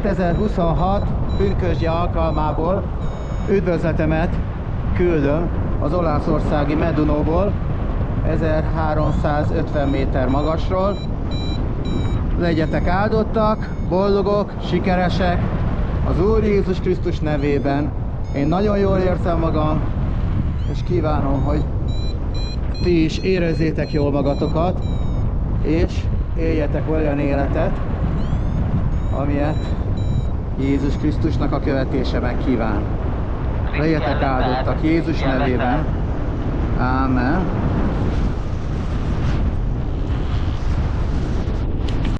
2026 pünkösdje alkalmából üdvözletemet küldöm az olaszországi Medunóból, 1350 méter magasról. Legyetek áldottak, boldogok, sikeresek az Úr Jézus Krisztus nevében. Én nagyon jól érzem magam, és kívánom, hogy ti is érezzétek jól magatokat, és éljetek olyan életet, amilyet Jézus Krisztusnak a követése megkíván. Legyetek áldottak Jézus nevében. Ámen.